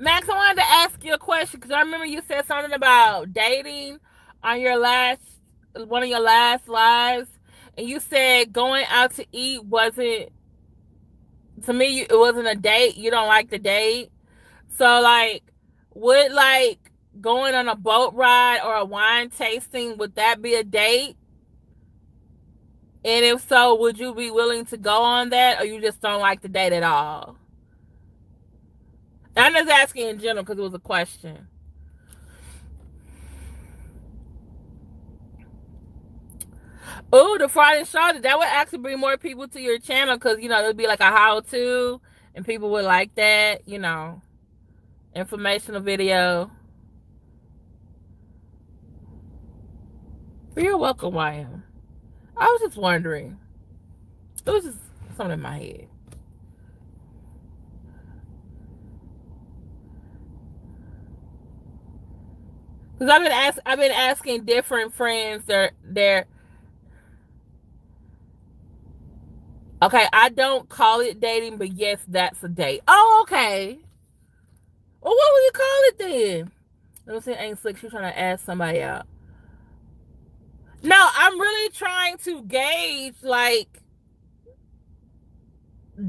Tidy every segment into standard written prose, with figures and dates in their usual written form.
Max, I wanted to ask you a question because I remember you said something about dating on your last one of your last lives, and you said going out to eat wasn't, to me it wasn't a date. You don't like the date, so like, would like going on a boat ride or a wine tasting, would that be a date? And if so, would you be willing to go on that, or you just don't like the date at all? I'm just asking in general because it was a question. Oh, the Friday Charlotte, that would actually bring more people to your channel because, it'd be like a how-to and people would like that, informational video. But you're welcome, YM. I was just wondering. It was just something in my head. Because I've been asking different friends their okay, I don't call it dating, but yes, that's a date. Oh, okay. Well, what would you call it then? Let me see, ain't slick. She's trying to ask somebody out. No, I'm really trying to gauge like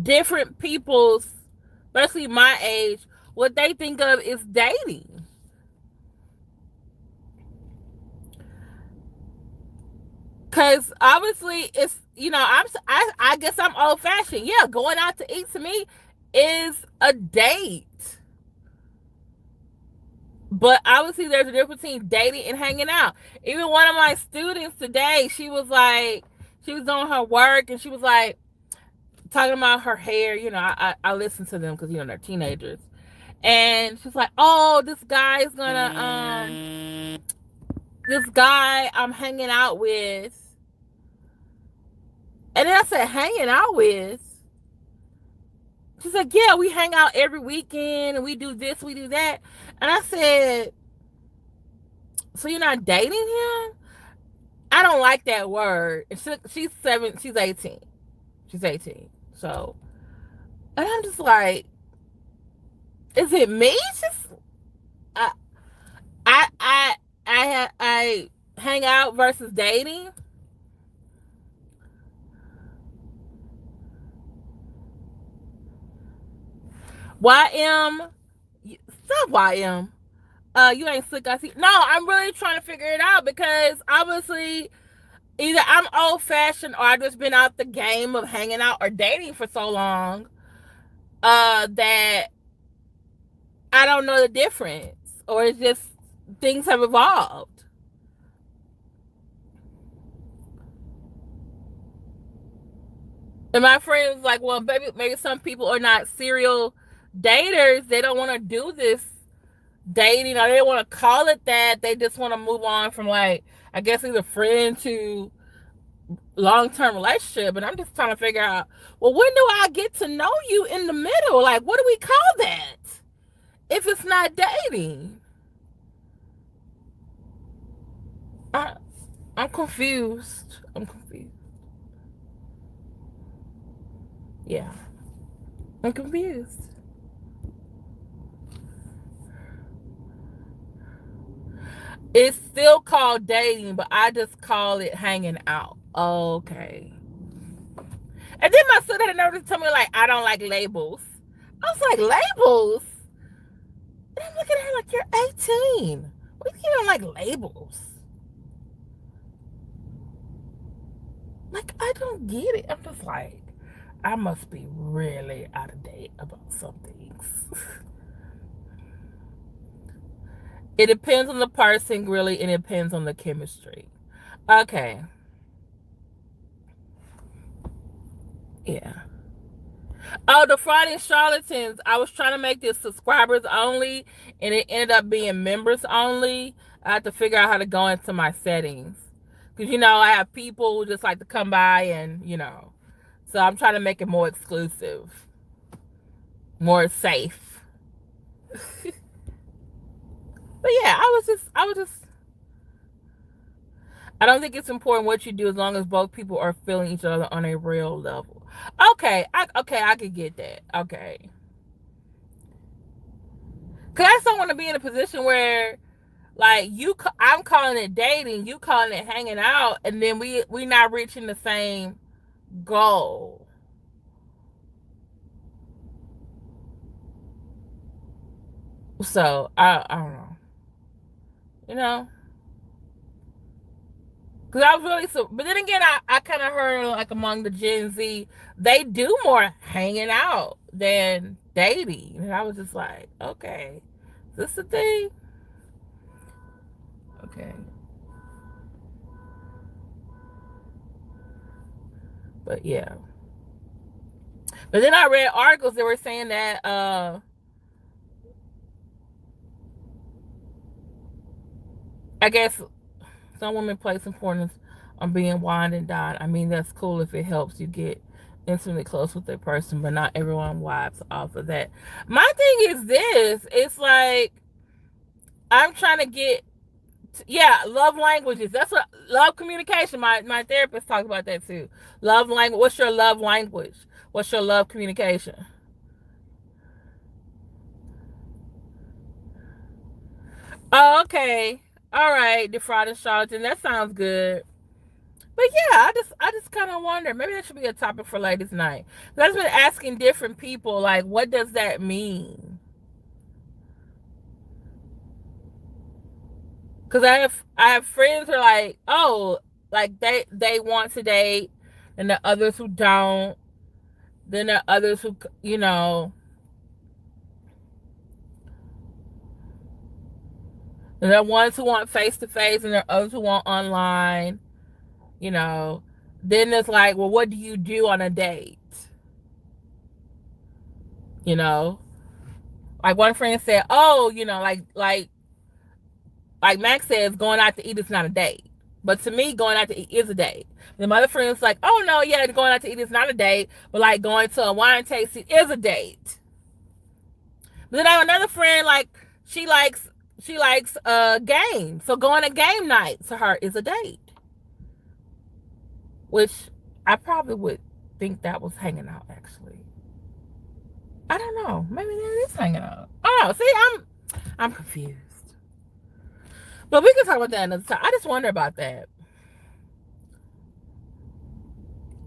different people's, especially my age, what they think of is dating. Cause obviously it's, I guess I'm old fashioned. Yeah, going out to eat to me is a date. But obviously there's a difference between dating and hanging out. Even one of my students today, she was doing her work and she was like talking about her hair. I listen to them because they're teenagers. And she's like, oh, this guy I'm hanging out with. And then I said, hanging out with? She's like, yeah, we hang out every weekend and we do this, we do that. And I said, so you're not dating him? I don't like that word. She's 18. She's 18. So, and I'm just like, is it me? Just, I hang out versus dating. YM, stop YM. You ain't slick. I see. No, I'm really trying to figure it out because obviously either I'm old fashioned or I've just been out the game of hanging out or dating for so long that I don't know the difference, or it's just things have evolved. And my friend was like, well, maybe some people are not serial daters. They don't want to do this dating, or they don't want to call it that. They just want to move on from, like, I guess either friend to long-term relationship. And I'm just trying to figure out, well, when do I get to know you in the middle? Like, what do we call that if it's not dating? I'm confused. Yeah, I'm confused. It's still called dating, but I just call it hanging out. Okay. And then my son had a nerve to tell me, like, I don't like labels. I was like, labels? And I'm looking at her like, you're 18. What do you don't like labels? Like, I don't get it. I'm just like, I must be really out of date about some things. It depends on the person, really, and it depends on the chemistry. Okay. Yeah. Oh, the Defrauding Charlatans. I was trying to make this subscribers only, and it ended up being members only. I have to figure out how to go into my settings. Because, I have people who just like to come by and, So I'm trying to make it more exclusive. More safe. But yeah, I was just I don't think it's important what you do as long as both people are feeling each other on a real level. Okay, I could get that. Okay. Cause I just don't want to be in a position where like I'm calling it dating, you calling it hanging out, and then we not reaching the same goal. So I don't know, you know. Cause I was really but then again, I kind of heard like among the Gen Z, they do more hanging out than dating, and I was just like, okay, is this the thing? Okay, but yeah. But then I read articles that were saying that I guess some women place importance on being wined and dined. I mean, that's cool if it helps you get intimately close with a person, but not everyone vibes off of that. My thing is this: it's like I'm trying to get, yeah, love languages. That's what love communication. My therapist talks about that too. Love language. What's your love language? What's your love communication? Oh, okay. All right, defrauding charlatan. That sounds good. But yeah, I just kind of wonder. Maybe that should be a topic for ladies' night. I've been asking different people, like, what does that mean? Because I have friends who are like, oh, like they want to date, and the others who don't. Then there are others who, and there are ones who want face to face, and there are others who want online. You know, then it's like, well, what do you do on a date? You know, like one friend said, oh, like Max says, going out to eat is not a date. But to me, going out to eat is a date. And my other friend's like, oh no, yeah, going out to eat is not a date, but like going to a wine tasting is a date. But then I have another friend, like she likes games. So going to game night to her is a date. Which I probably would think that was hanging out actually. I don't know. Maybe it is hanging out. Oh, see, I'm confused. But we can talk about that another time. I just wonder about that.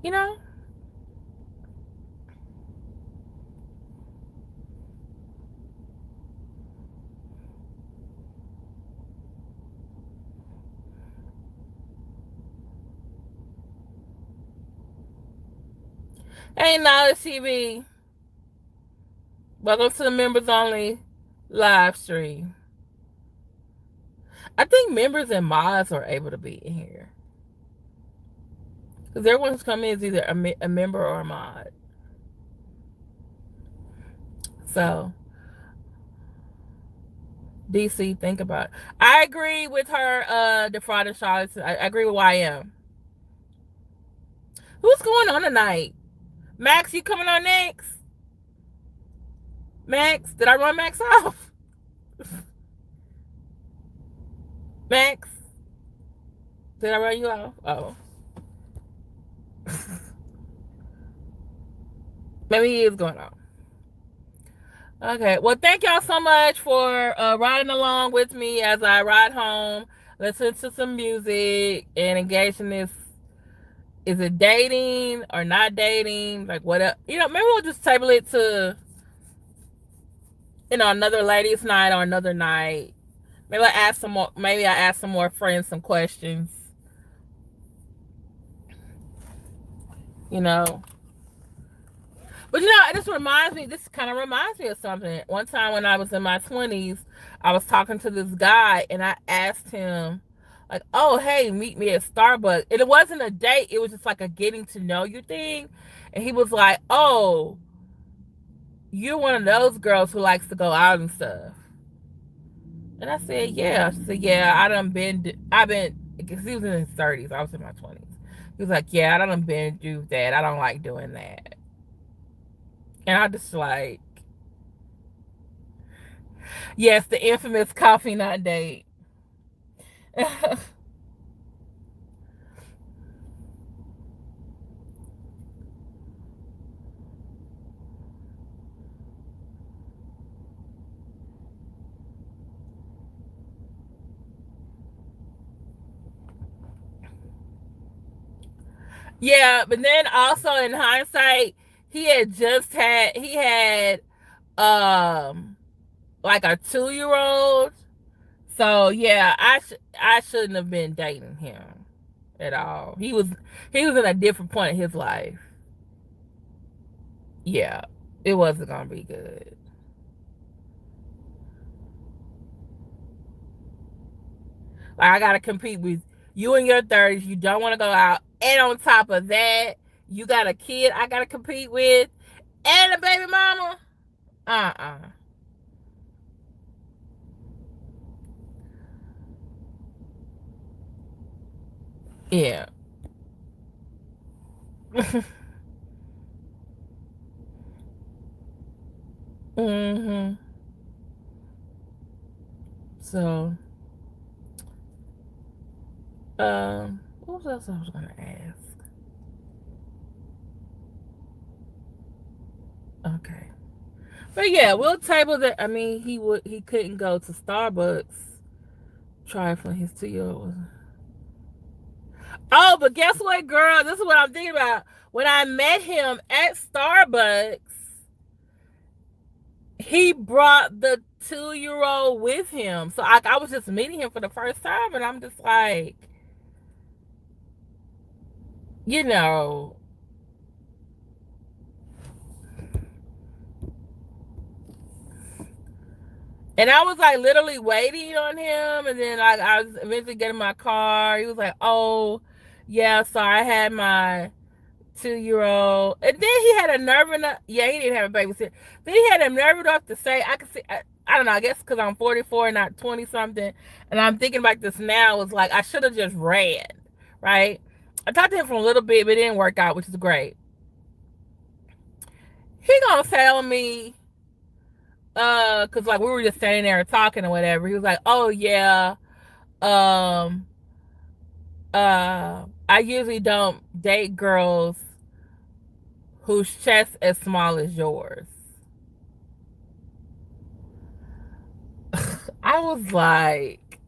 You know? Hey, Knowledge TV. Welcome to the members only live stream. I think members and mods are able to be in here. Because everyone who's coming is either a member or a mod. So, DC, think about it. I agree with her, defrauding Charlotte. I agree with YM. Who's going on tonight? Max, you coming on next? Max, did I run Max off? Max, did I run you off? Oh. Maybe he is going on. Okay. Well, thank y'all so much for riding along with me as I ride home, listen to some music, and engage in this. Is it dating or not dating? Like, what? Maybe we'll just table it to, another ladies' night or another night. Maybe I ask some more. Maybe I ask some more friends some questions. You know. But this kind of reminds me of something. One time when I was in my 20s, I was talking to this guy and I asked him, like, oh, hey, meet me at Starbucks. And it wasn't a date, it was just like a getting to know you thing. And he was like, oh, you're one of those girls who likes to go out and stuff. And I said, yeah. She said, yeah, because he was in his 30s, I was in my 20s. He was like, yeah, I done been do that. I don't like doing that. And I just like, yes, the infamous coffee not date. Yeah, but then also in hindsight, he had um like a 2 year old. So yeah, I shouldn't have been dating him at all. He was in a different point in his life. Yeah, it wasn't gonna be good. Like I gotta compete with you in your 30s. You don't want to go out, and on top of that, you got a kid I gotta compete with, and a baby mama. Uh. Yeah. Mhm. So, what else I was gonna ask? Okay. But yeah, we'll table that. I mean, he couldn't go to Starbucks trifling his 2 year old. Oh, but guess what, girl? This is what I'm thinking about. When I met him at Starbucks, he brought the 2 year old with him. So I was just meeting him for the first time, and I'm just like, you know, and I was like literally waiting on him, and then like I was eventually getting my car. He was like, "Oh, yeah, so I had my 2 year old," and then he had a nerve enough. Yeah, he didn't have a babysitter. Then he had a nerve enough to say, "I could see." I don't know. I guess because I'm 44, not 20 something, and I'm thinking about this now. It's like I should have just ran, right? I talked to him for a little bit, but it didn't work out, which is great. He gonna tell me, cause like we were just standing there talking or whatever. He was like, "Oh yeah, um, I usually don't date girls whose chest as small as yours." I was like,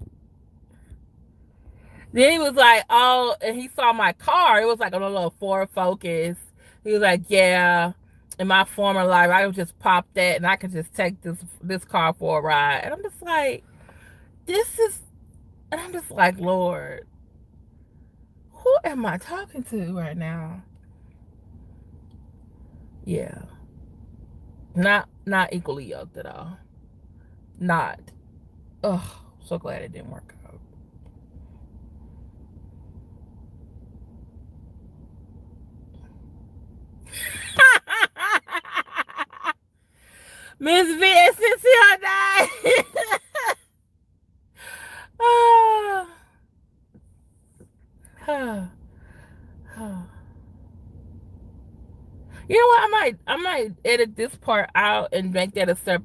then he was like, "Oh," and he saw my car. It was like a little Ford Focus. He was like, "Yeah, in my former life, I would just pop that and I could just take this car for a ride." And I'm just like, this is, and I'm just like, Lord, who am I talking to right now? Yeah, not equally yoked at all. Not. Oh, so glad it didn't work out. Miss Vincent, your name. Oh, oh, oh. You know what? I might edit this part out and make this a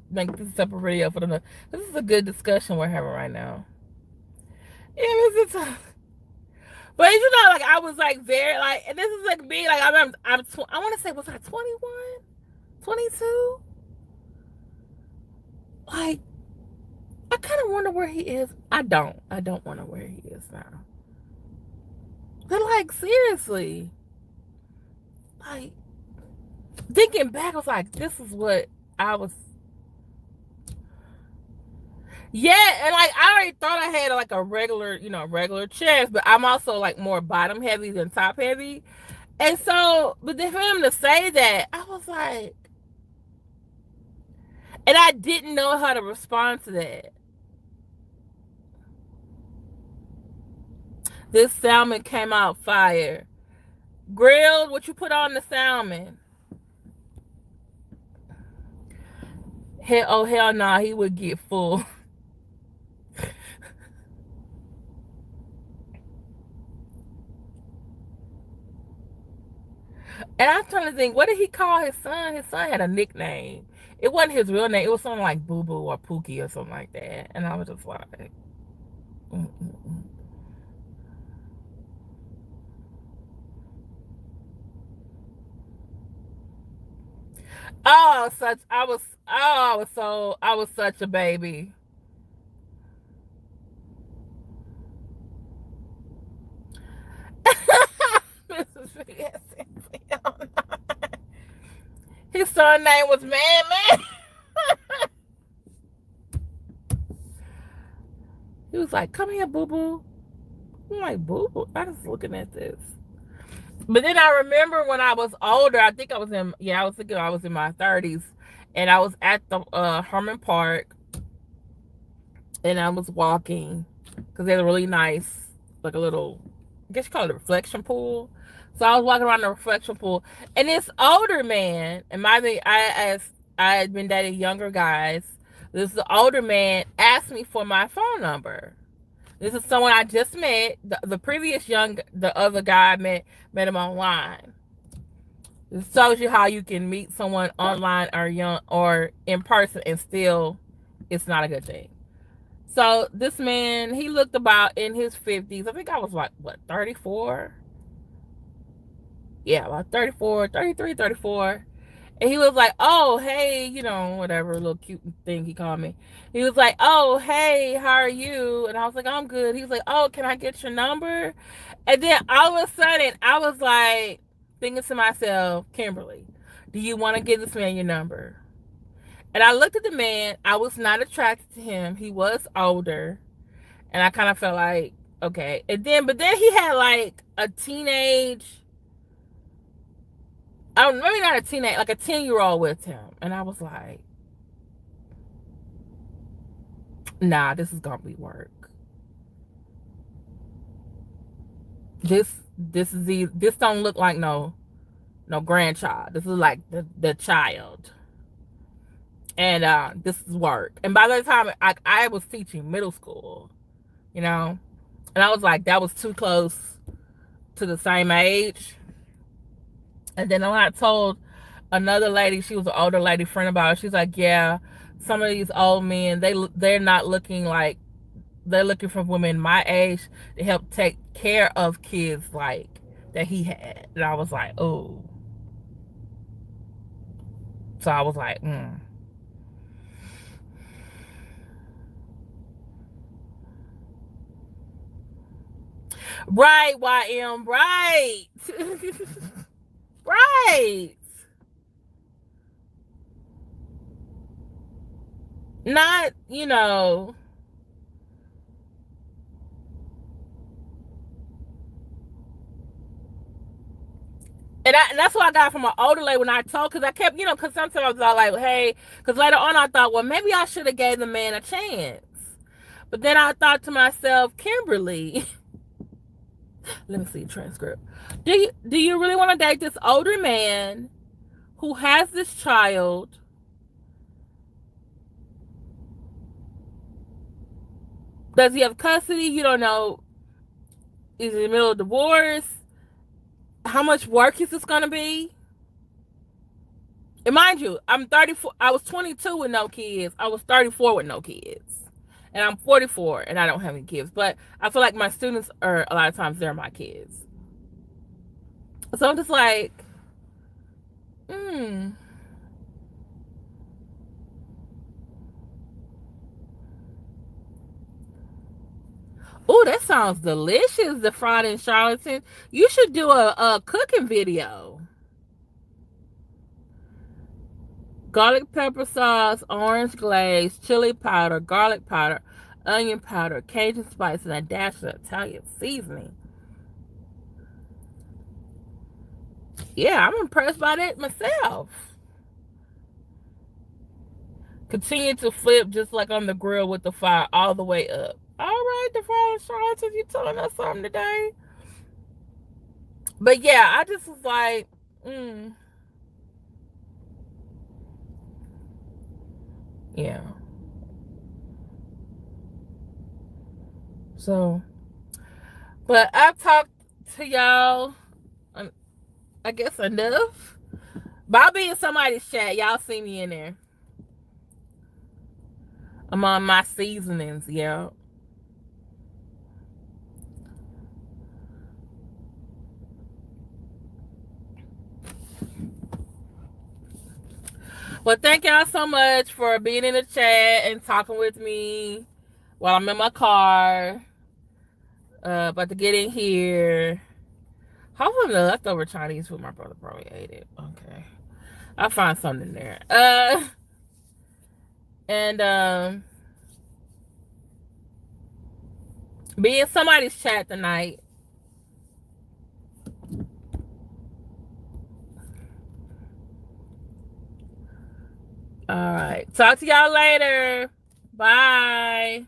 separate video for them. This is a good discussion we're having right now. Yeah, this is. But you know, like I was like very like, and this is like me, like I want to say, was I 21, 22? Like I kind of wonder where he is. I don't wonder where he is now. But like seriously, like thinking back, I was like, this is what I was. Yeah, and like I already thought I had like a regular, regular chest, but I'm also like more bottom heavy than top heavy. And so, but then for him to say that, I was like, and I didn't know how to respond to that. This salmon came out fire. Grilled, what you put on the salmon? Hell nah, he would get full. And I'm trying to think, what did he call his son? His son had a nickname. It wasn't his real name. It was something like Boo Boo or Pookie or something like that. And I was just like, mm-mm-mm. Oh, such I was such a baby. His son name was Man. He was like, come here, boo-boo. I'm like, boo-boo? I was looking at this. But then I remember when I was older, I think I was in my 30s, and I was at the Herman Park, and I was walking, because they had a really nice, like a little, I guess you call it a reflection pool. So I was walking around the reflection pool, and this older man, and I had been dating younger guys, this older man asked me for my phone number. This is someone I just met. The other guy I met him online. This shows you how you can meet someone online or in person and still it's not a good thing. So this man, he looked about in his 50s. I think I was like, what, 34? Yeah, about 34, 33, 34. And he was like, oh, hey, whatever little cute thing he called me. He was like, oh, hey, how are you? And I was like, I'm good. He was like, oh, can I get your number? And then all of a sudden, I was like, thinking to myself, Kimberly, do you want to give this man your number? And I looked at the man. I was not attracted to him. He was older. And I kind of felt like, okay. But then he had like a teenage, maybe not a teenage, like a 10-year-old with him. And I was like, nah, this is gonna be work. This don't look like no grandchild. This is like the child. And this is work. And by the time I was teaching middle school, and I was like, that was too close to the same age. And then when I told another lady, she was an older lady friend about it, she's like, yeah, some of these old men, they're not looking like, they're looking for women my age to help take care of kids like that he had. And I was like, oh. So I was like, Right, YM, right. Right. Not, and that's what I got from an older lady when I told, because I kept, because sometimes I was all like, hey, because later on I thought, well, maybe I should have gave the man a chance. But then I thought to myself, Kimberly, let me see the transcript. Do you really want to date this older man who has this child? Does he have custody? You don't know. Is he in the middle of divorce? How much work is this going to be? And mind you, I'm 34. I was 22 with no kids. I was 34 with no kids. And I'm 44 and I don't have any kids. But I feel like my students are, a lot of times, they're my kids. So I'm just like, Oh, that sounds delicious, Defrauding Charlatans. You should do a cooking video. Garlic pepper sauce, orange glaze, chili powder, garlic powder, onion powder, Cajun spice, and a dash of Italian seasoning. Yeah, I'm impressed by that myself. Continue to flip just like on the grill with the fire all the way up. All right, Defrauding Charlatans, you telling us something today? But yeah, I just was like, yeah. So, but I've talked to y'all, I guess, enough. But I'll be in somebody's chat. Y'all see me in there. I'm on my seasonings, yeah. Well, thank y'all so much for being in the chat and talking with me while I'm in my car. About to get in here. Hopefully the leftover Chinese food my brother probably ate it. Okay. I'll find something there. And be in somebody's chat tonight. All right. Talk to y'all later. Bye.